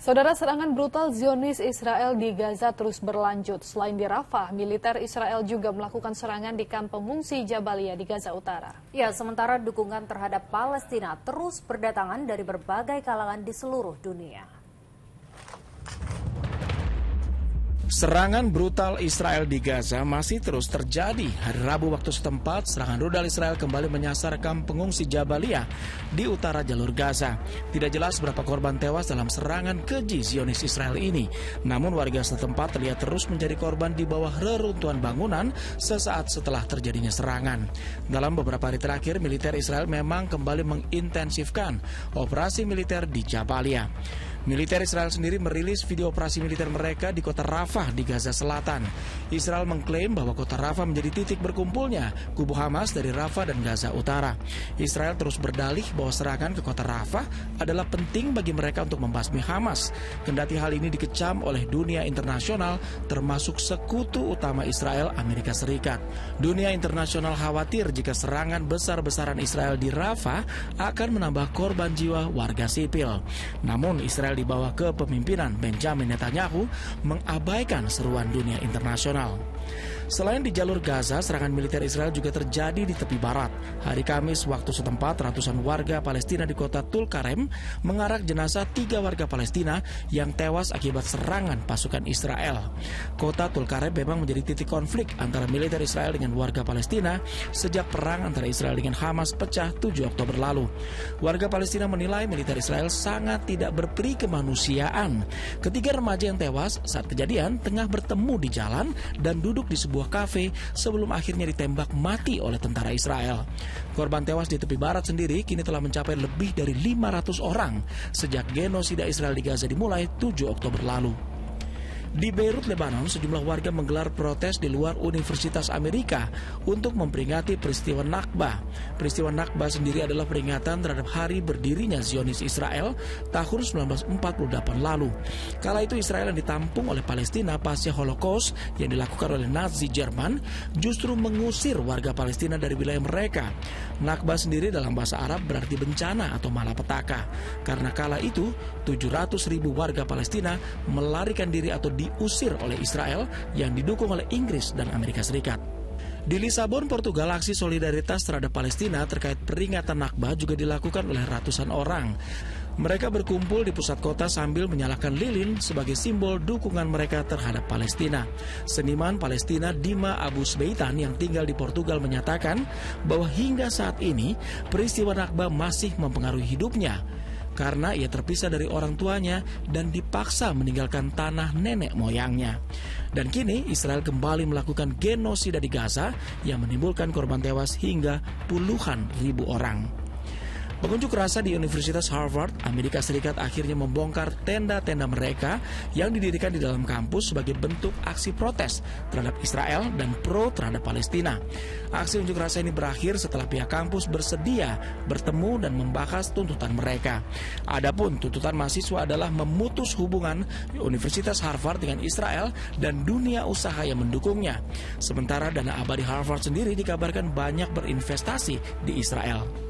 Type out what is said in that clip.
Saudara, serangan brutal Zionis Israel di Gaza terus berlanjut. Selain di Rafah, militer Israel juga melakukan serangan di kamp pengungsi Jabalia di Gaza Utara. Ya, sementara dukungan terhadap Palestina terus berdatangan dari berbagai kalangan di seluruh dunia. Serangan brutal Israel di Gaza masih terus terjadi. Hari Rabu waktu setempat, serangan rudal Israel kembali menyasar kamp pengungsi Jabalia di utara jalur Gaza. Tidak jelas berapa korban tewas dalam serangan keji Zionis Israel ini. Namun warga setempat terlihat terus menjadi korban di bawah reruntuhan bangunan sesaat setelah terjadinya serangan. Dalam beberapa hari terakhir, militer Israel memang kembali mengintensifkan operasi militer di Jabalia. Militer Israel sendiri merilis video operasi militer mereka di kota Rafah di Gaza Selatan. Israel mengklaim bahwa kota Rafah menjadi titik berkumpulnya kubu Hamas dari Rafah dan Gaza Utara. Israel terus berdalih bahwa serangan ke kota Rafah adalah penting bagi mereka untuk membasmi Hamas. Kendati hal ini dikecam oleh dunia internasional, termasuk sekutu utama Israel, Amerika Serikat. Dunia internasional khawatir jika serangan besar-besaran Israel di Rafah akan menambah korban jiwa warga sipil. Namun Israel di bawah kepemimpinan Benjamin Netanyahu mengabaikan seruan dunia internasional. Selain di jalur Gaza, serangan militer Israel juga terjadi di tepi barat. Hari Kamis waktu setempat, ratusan warga Palestina di kota Tulkarem mengarak jenazah 3 warga Palestina yang tewas akibat serangan pasukan Israel. Kota Tulkarem memang menjadi titik konflik antara militer Israel dengan warga Palestina sejak perang antara Israel dengan Hamas pecah 7 Oktober lalu. Warga Palestina menilai militer Israel sangat tidak berperi kemanusiaan. Ketiga remaja yang tewas saat kejadian tengah bertemu di jalan dan duduk di sebuah kafe sebelum akhirnya ditembak mati oleh tentara Israel. Korban tewas di tepi barat sendiri kini telah mencapai lebih dari 500 orang sejak genosida Israel di Gaza dimulai 7 Oktober lalu. Di Beirut, Lebanon, sejumlah warga menggelar protes di luar Universitas Amerika untuk memperingati peristiwa Nakba. Peristiwa Nakba sendiri adalah peringatan terhadap hari berdirinya Zionis Israel tahun 1948 lalu. Kala itu Israel yang ditampung oleh Palestina pasca Holocaust yang dilakukan oleh Nazi Jerman justru mengusir warga Palestina dari wilayah mereka. Nakba sendiri dalam bahasa Arab berarti bencana atau malapetaka. Karena kala itu 700.000 warga Palestina melarikan diri atau diusir oleh Israel yang didukung oleh Inggris dan Amerika Serikat. Di Lisabon, Portugal, aksi solidaritas terhadap Palestina terkait peringatan Nakba juga dilakukan oleh ratusan orang. Mereka berkumpul di pusat kota sambil menyalakan lilin sebagai simbol dukungan mereka terhadap Palestina. Seniman Palestina Dima Abu Sbeitan yang tinggal di Portugal menyatakan bahwa hingga saat ini peristiwa Nakba masih mempengaruhi hidupnya karena ia terpisah dari orang tuanya dan dipaksa meninggalkan tanah nenek moyangnya. Dan kini Israel kembali melakukan genosida di Gaza yang menimbulkan korban tewas hingga puluhan ribu orang. Pengunjuk rasa di Universitas Harvard, Amerika Serikat akhirnya membongkar tenda-tenda mereka yang didirikan di dalam kampus sebagai bentuk aksi protes terhadap Israel dan pro terhadap Palestina. Aksi unjuk rasa ini berakhir setelah pihak kampus bersedia bertemu dan membahas tuntutan mereka. Adapun tuntutan mahasiswa adalah memutus hubungan Universitas Harvard dengan Israel dan dunia usaha yang mendukungnya. Sementara dana abadi Harvard sendiri dikabarkan banyak berinvestasi di Israel.